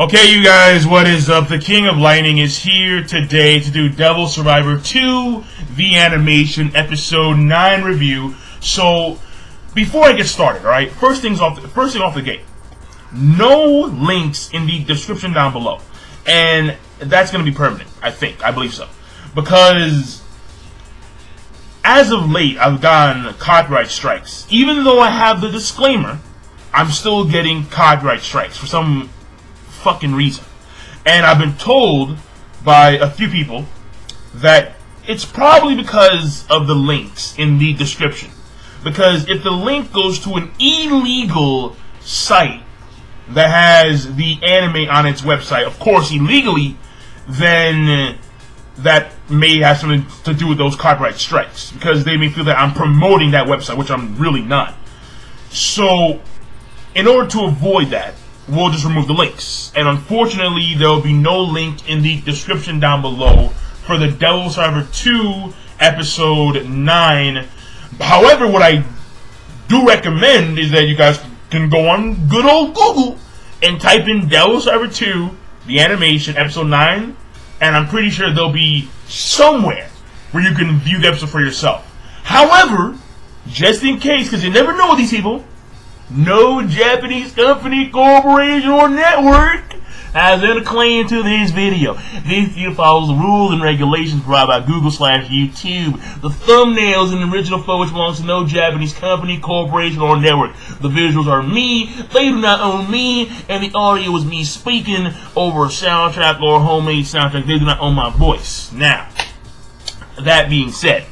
Okay, you guys, what is up? The King of Lightning is here today to do Devil Survivor 2, the Animation, Episode 9 review. So, before I get started, alright, first thing off the gate. No links in the description down below. And that's going to be permanent, I believe so. Because, as of late, I've gotten copyright strikes. Even though I have the disclaimer, I'm still getting copyright strikes for some fucking reason. And I've been told by a few people that it's probably because of the links in the description. Because if the link goes to an illegal site that has the anime on its website, of course illegally, then that may have something to do with those copyright strikes. Because they may feel that I'm promoting that website, which I'm really not. So, in order to avoid that, we'll just remove the links. And unfortunately, there will be no link in the description down below for the Devil Survivor 2 Episode 9. However, what I do recommend is that you guys can go on good old Google and type in Devil Survivor 2, the Animation, Episode 9, and I'm pretty sure there'll be somewhere where you can view the episode for yourself. However, just in case, because you never know with these people, no Japanese company, corporation, or network has any claim to this video. This video follows the rules and regulations provided by Google/YouTube. The thumbnails in the original photos belongs to no Japanese company, corporation, or network. The visuals are me, they do not own me, and the audio is me speaking over a soundtrack or a homemade soundtrack. They do not own my voice. Now, that being said,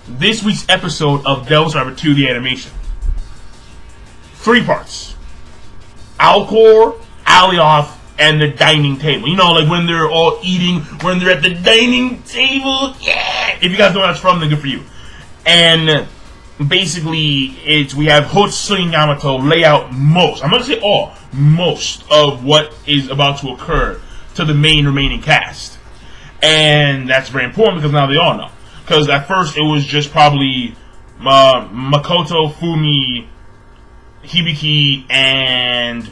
this week's episode of Devil Survivor 2, the Animation. 3 parts. Alcor, Alioth, and the dining table. You know, like when they're all eating, when they're at the dining table. Yeah! If you guys know where that's from, then good for you. And basically, we have Hotsu and Yamato lay out most, I'm not going to say all, most of what is about to occur to the main remaining cast. And that's very important because now they all know. Because at first it was just probably Makoto, Fumi, Hibiki, and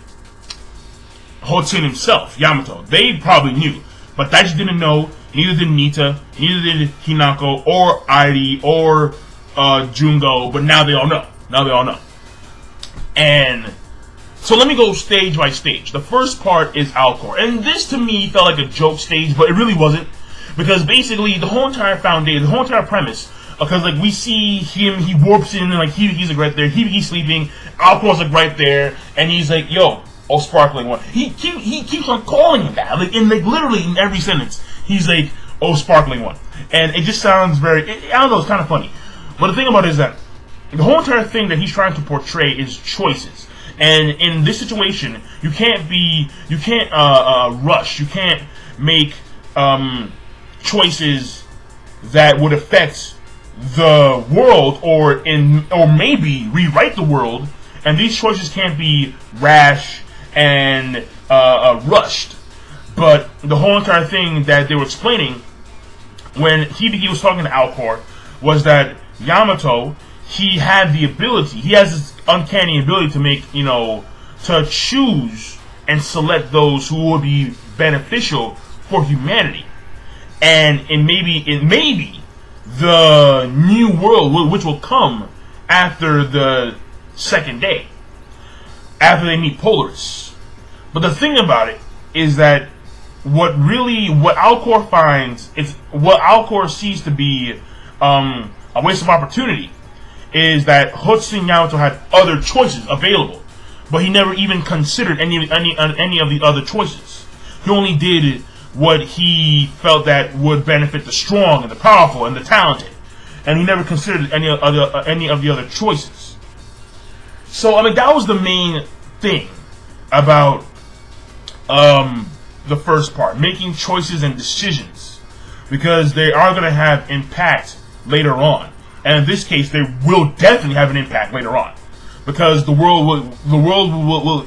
Hotsun himself, Yamato. They probably knew, but Daichi didn't know. Neither did Nita, neither did Hinako, or Airi, or Jungo. But now they all know. Now they all know. And so let me go stage by stage. The first part is Alcor, and this to me felt like a joke stage, but it really wasn't, because basically the whole entire foundation, the whole entire premise. Because, like, we see him, he warps in, and, like, he's, like, right there. Hibiki's sleeping. Alcor's, like, right there. And he's like, yo, oh, sparkling one. He keeps on calling him that. Like, literally in every sentence, he's like, oh, sparkling one. And it just sounds very, I don't know, it's kind of funny. But the thing about it is that the whole entire thing that he's trying to portray is choices. And in this situation, you can't rush. You can't make choices that would affect the world or maybe rewrite the world, and these choices can't be rash and rushed. But the whole entire thing that they were explaining when Hibiki was talking to Alcor was that Yamato, he has this uncanny ability to make, to choose and select those who will be beneficial for humanity. And it maybe the new world, which will come after the second day, after they meet Polaris. But the thing about it is that what Alcor finds is what Alcor sees to be a waste of opportunity is that Hotsu and Yamato had other choices available, but he never even considered any of the other choices. He only did what he felt that would benefit the strong and the powerful and the talented, and he never considered any of the other choices. So I mean, that was the main thing about the first part, making choices and decisions, because they are going to have impact later on, and in this case, they will definitely have an impact later on, because the world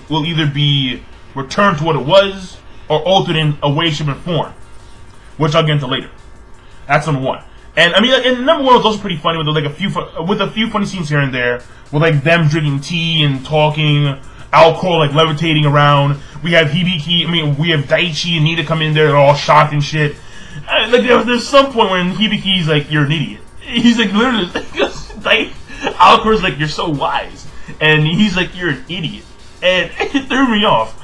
will either be returned to what it was, or altered in a way, shape, and form, which I'll get into later. That's number one. And I mean, and number one was also pretty funny with a few funny scenes here and there, with like them drinking tea and talking Alcor like levitating around. We have Hibiki. I mean, we have Daichi and Nita come in there. They're all shocked and shit. Like there's some point when Hibiki's like, "You're an idiot." He's like literally like Alcor's like, "You're so wise," and he's like, "You're an idiot," and it threw me off.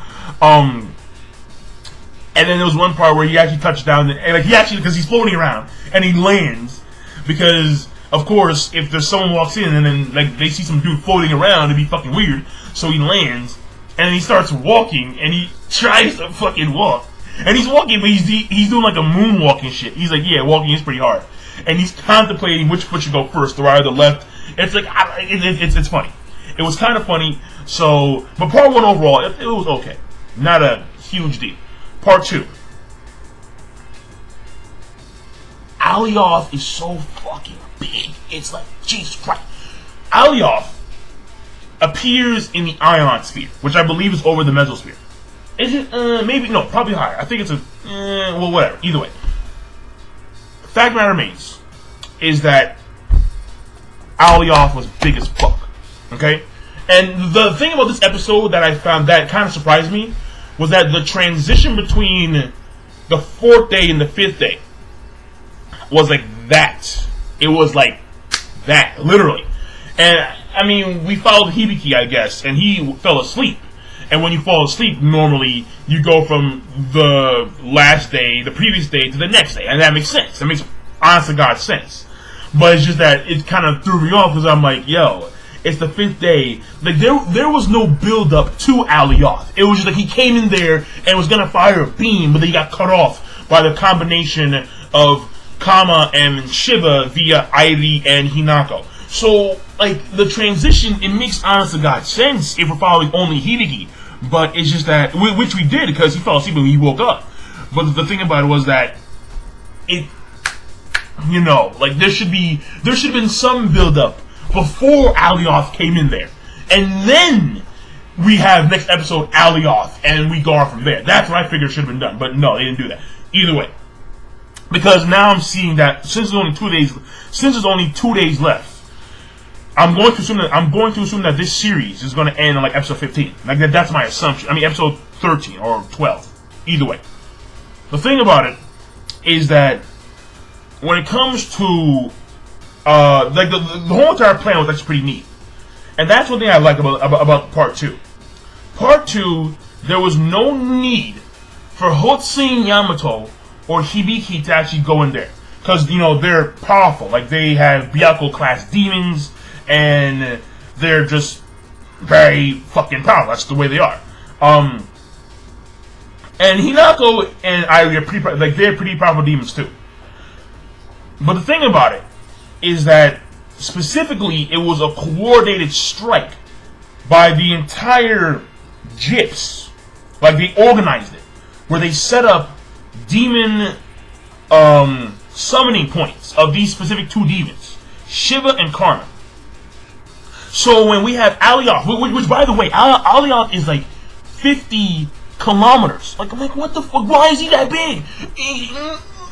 And then there was one part where he actually touched down, and like he actually, because he's floating around, and he lands, because of course if there's someone walks in and then like they see some dude floating around, it'd be fucking weird. So he lands, and then he starts walking, and he tries to fucking walk, and he's walking, but he's doing like a moonwalking shit. He's like, yeah, walking is pretty hard, and he's contemplating which foot should go first, the right or the left. It's like it's funny. It was kind of funny. So, but part one overall, it was okay, not a huge deal. Part two. Alioth is so fucking big. It's like, Jesus Christ. Alioth appears in the ionosphere, which I believe is over the mesosphere. Is it? Maybe, no, probably higher. I think it's a, well, whatever. Either way. Fact matter remains, is that Alioth was big as fuck. Okay? And the thing about this episode that I found that kind of surprised me was that the transition between the 4th day and the 5th day was like that. It was like that, literally. And, I mean, we followed Hibiki, I guess, and he fell asleep. And when you fall asleep, normally, you go from the last day, the previous day, to the next day. And that makes sense. That makes, honest to God, sense. But it's just that it kind of threw me off, because I'm like, yo, it's the 5th day. Like, there was no build-up to Alioth. It was just like he came in there and was going to fire a beam, but then he got cut off by the combination of Kama and Shiva via Airi and Hinako. So, like, the transition, it makes, honest to God, sense if we're following only Hibiki. But it's just that, which we did, because he fell asleep when he woke up. But the thing about it was that it, you know, like, there should have been some build-up before Alioth came in there. And then we have next episode Alioth, and we go on from there. That's what I figured should have been done. But no, they didn't do that. Either way. Because now I'm seeing that since there's only 2 days left, I'm going to assume that this series is going to end on like episode 15. Like that's my assumption. I mean episode 13 or 12. Either way. The thing about it is that when it comes to like the whole entire plan was actually pretty neat. And that's one thing I like about part 2. Part 2, there was no need for Hotsuin Yamato or Hibiki to actually go in there. Because, you know, they're powerful. Like, they have Byakko class demons, and they're just very fucking powerful. That's the way they are. And Hinako and Airi are they're pretty powerful demons too. But the thing about it is that specifically it was a coordinated strike by the entire Gyps. Like, they organized it, where they set up demon summoning points of these specific 2 demons, Shiva and Karma. So when we have Alioth, which by the way, Alioth is like 50 kilometers. Like, I'm like, what the fuck? Why is he that big?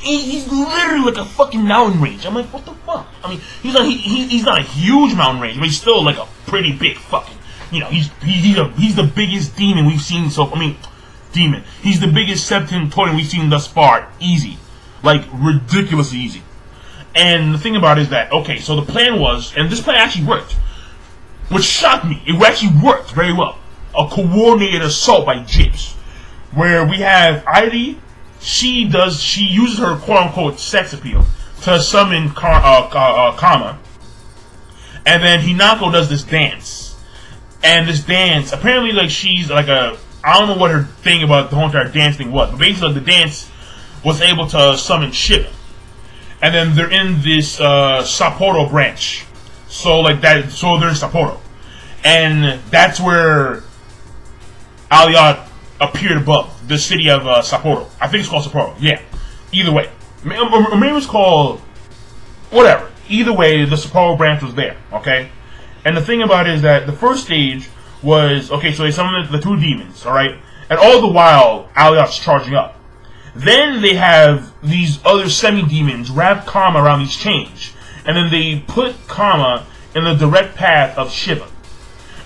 He's literally like a fucking mountain range. I'm like, what the fuck? I mean, he's not a huge mountain range, but he's still like a pretty big fucking. You know, he's the biggest demon we've seen. So I mean, demon. He's the biggest Septon totem we've seen thus far. Easy, like ridiculously easy. And the thing about it is that, okay, so the plan was, and this plan actually worked, which shocked me. It actually worked very well. A coordinated assault by Gyps, where we have Airi. She uses her quote-unquote sex appeal to summon Kama. And then Hinako does this dance. And this dance, apparently, like, she's like I don't know what her thing about the whole entire dance thing was, but basically the dance was able to summon Shiva. And then they're in this Sapporo branch. So like that, so they're in Sapporo. And that's where Alioth appeared above the city of Sapporo. I think it's called Sapporo. Yeah. Either way, or maybe it's called whatever. Either way, the Sapporo branch was there. Okay. And the thing about it is that the first stage was okay. So they summoned the 2 demons. All right. And all the while, Alioth's charging up. Then they have these other semi-demons wrap Kama around these chains, and then they put Kama in the direct path of Shiva.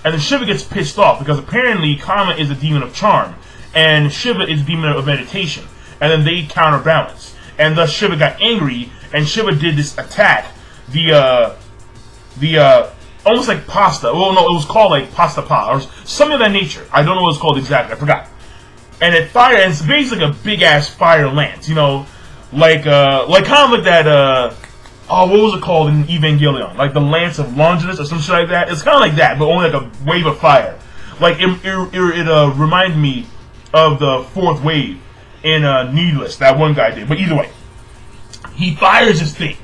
And then Shiva gets pissed off because apparently Kama is a demon of charm, and Shiva is a demon of meditation. And then they counterbalance. And thus Shiva got angry, and Shiva did this attack. Almost like pasta. Well, no, it was called like pasta pa or something of that nature. I don't know what it's called exactly. I forgot. And it fired, and it's basically like a big ass fire lance. You know, like kind of like that. Oh, what was it called in Evangelion? Like the Lance of Longinus or some shit like that. It's kind of like that, but only like a wave of fire. Like it reminded me of the fourth wave in Needless, that one guy did. But either way, he fires his thing,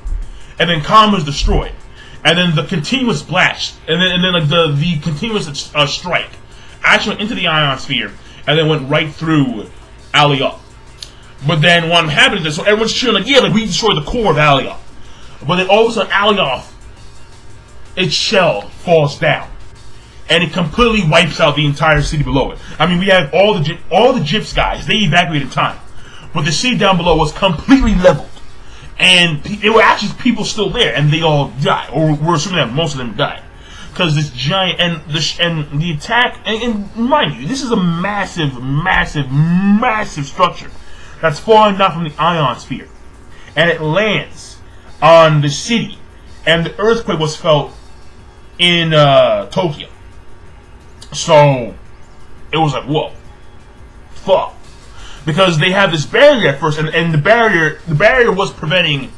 and then Kama's destroyed, and then the continuous blast, and then like the continuous strike actually went into the ionosphere, and then went right through Alioth. But then what happened is, so everyone's cheering like, yeah, like we destroyed the core of Alioth. But then all of a sudden, Alioth, its shell falls down, and it completely wipes out the entire city below it. I mean, we have all the Gyps guys; they evacuated in time, but the city down below was completely leveled, and there were actually people still there, and they all died, or we're assuming that most of them died, because this giant and the attack. And mind you, this is a massive structure that's falling down from the ionosphere, and it lands on the city, and the earthquake was felt in Tokyo. So it was like, whoa, fuck, because they have this barrier at first, and the barrier was preventing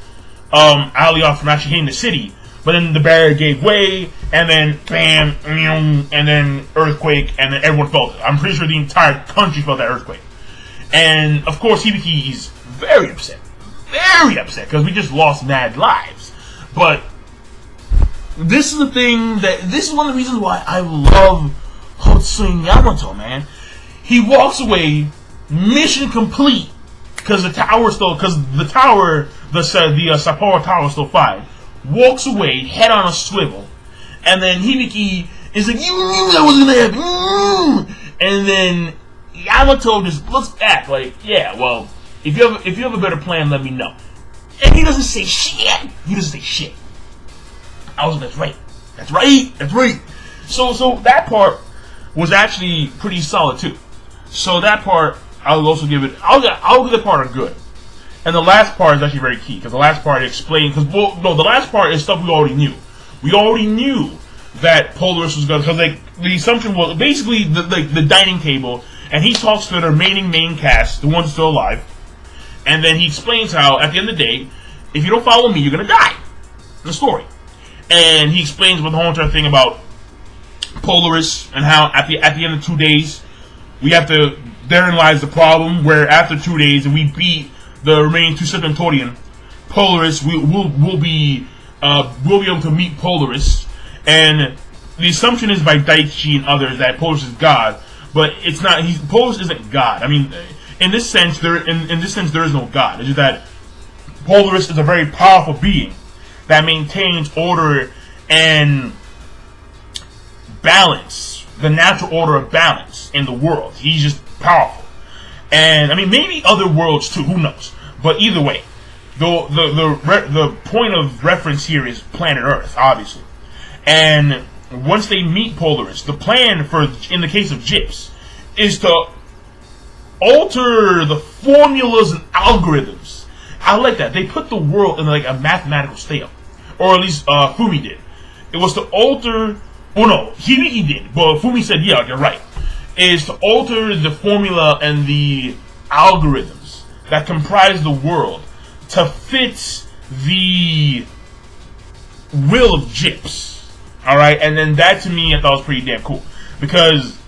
Alioth from actually hitting the city. But then the barrier gave way, and then bam, and then earthquake, and then everyone felt it. I'm pretty sure the entire country felt that earthquake, and of course Hibiki's very upset. Very upset because we just lost mad lives. But this is the thing this is one of the reasons why I love Hotsuin Yamato, man. He walks away, mission complete, because the Sapporo Tower is still fine. Walks away, head on a swivel, and then Hibiki is like, you knew that was gonna happen. And then Yamato just looks back like, yeah, well, If you have a better plan, let me know. And he doesn't say shit. He doesn't say shit. I was like, that's right. So that part was actually pretty solid too. So that part, I'll also give it. I'll give the part a good. And the last part is actually very key because the last part explains. The last part is stuff we already knew. We already knew that Polaris was going to, because like the assumption was basically the dining table, and he talks to the remaining main cast, the ones still alive. And then he explains how, at the end of the day, if you don't follow me, you're going to die. The story. And he explains about the whole entire thing about Polaris and how at the end of 2 days, we have to, therein lies the problem, where after 2 days, if we beat the remaining two Septentorian, Polaris, we'll be able to meet Polaris. And the assumption is by Daichi and others that Polaris is God, but it's not. Polaris isn't God. I mean, in this sense, there is no God. It's just that Polaris is a very powerful being that maintains order and balance, the natural order of balance in the world. He's just powerful, and I mean maybe other worlds too. Who knows? But either way, the point of reference here is planet Earth, obviously. And once they meet Polaris, the plan for, in the case of Gyps, is to alter the formulas and algorithms. I like that. They put the world in like a mathematical scale. Or at least Fumi did. It was to alter... Well, no, Hibiki did. But Fumi said, yeah, you're right. Is to alter the formula and the algorithms that comprise the world to fit the will of Gyps. Alright? And then that to me I thought was pretty damn cool. Because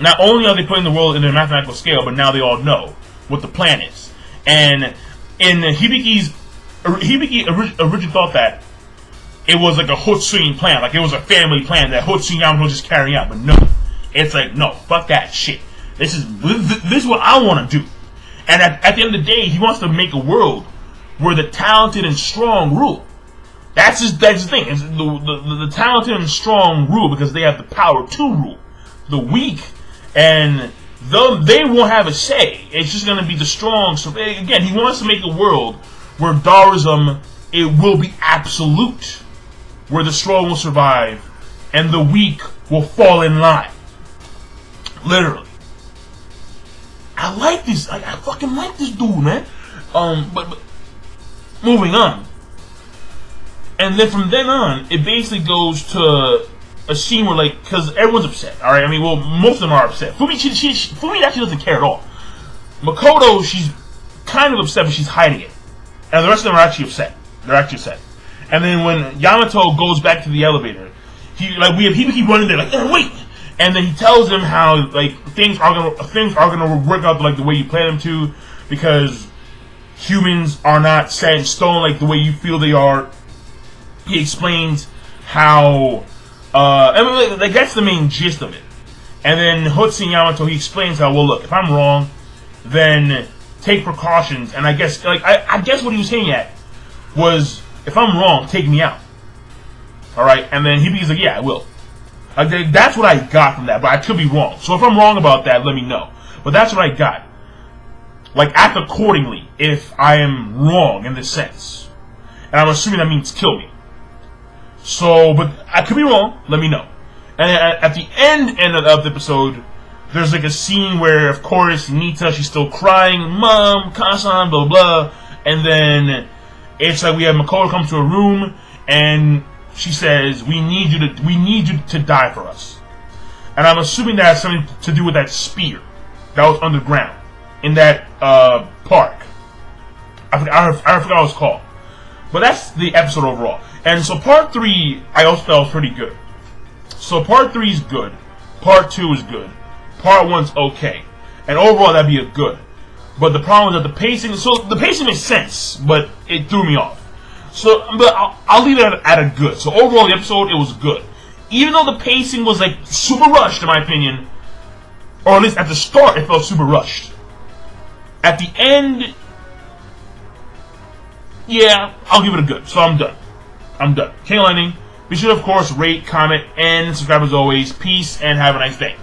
not only are they putting the world in a mathematical scale, but now they all know what the plan is. And in Hibiki originally thought that it was like a Hotsuin plan, like it was a family plan that Hotsuin Yamato was just carrying out. But no, it's like, no, fuck that shit. This is what I want to do. And at the end of the day, he wants to make a world where the talented and strong rule. That's the thing. It's the talented and strong rule because they have the power to rule. The weak and they won't have a say. It's just going to be the strong. So again, he wants to make a world where Daoism, it will be absolute, where the strong will survive and the weak will fall in line. Literally. I like this. I fucking like this dude, man. But moving on. And then from then on, it basically goes to a scene where, like, because everyone's upset, alright? I mean, well, most of them are upset. Fumi actually doesn't care at all. Makoto, she's kind of upset, but she's hiding it. And the rest of them are actually upset. They're actually upset. And then when Yamato goes back to the elevator, people keep running there, like, wait! And then he tells them how, like, things are gonna work out like the way you plan them to, because humans are not set in stone like the way you feel they are. He explains how, I mean, like, that's the main gist of it. And then Hotsu and Yamato, he explains how, well, look, if I'm wrong, then take precautions. And I guess, like, I guess what he was saying at was, if I'm wrong, take me out. Alright? And then he's like, yeah, I will. That's what I got from that, but I could be wrong. So if I'm wrong about that, let me know. But that's what I got. Like, act accordingly if I am wrong in this sense. And I'm assuming that means kill me. So, but I could be wrong, let me know. And at the end of the episode, there's like a scene where, of course, Nita, she's still crying, Mom, Kasan, blah, blah. And then it's like we have Makoto come to a room, and she says, we need you to die for us. And I'm assuming that has something to do with that spear that was underground in that park. I forgot what it was called. But that's the episode overall. And so part 3, I also felt pretty good. So part 3 is good. Part 2 is good. Part 1's okay. And overall, that'd be a good. But the problem is that the pacing makes sense, but it threw me off. So, but I'll leave it at a good. So overall, the episode, it was good. Even though the pacing was like super rushed, in my opinion, or at least at the start, it felt super rushed. At the end, yeah, I'll give it a good. So I'm done. King of Lightning. Be sure to, of course, rate, comment, and subscribe as always. Peace, and have a nice day.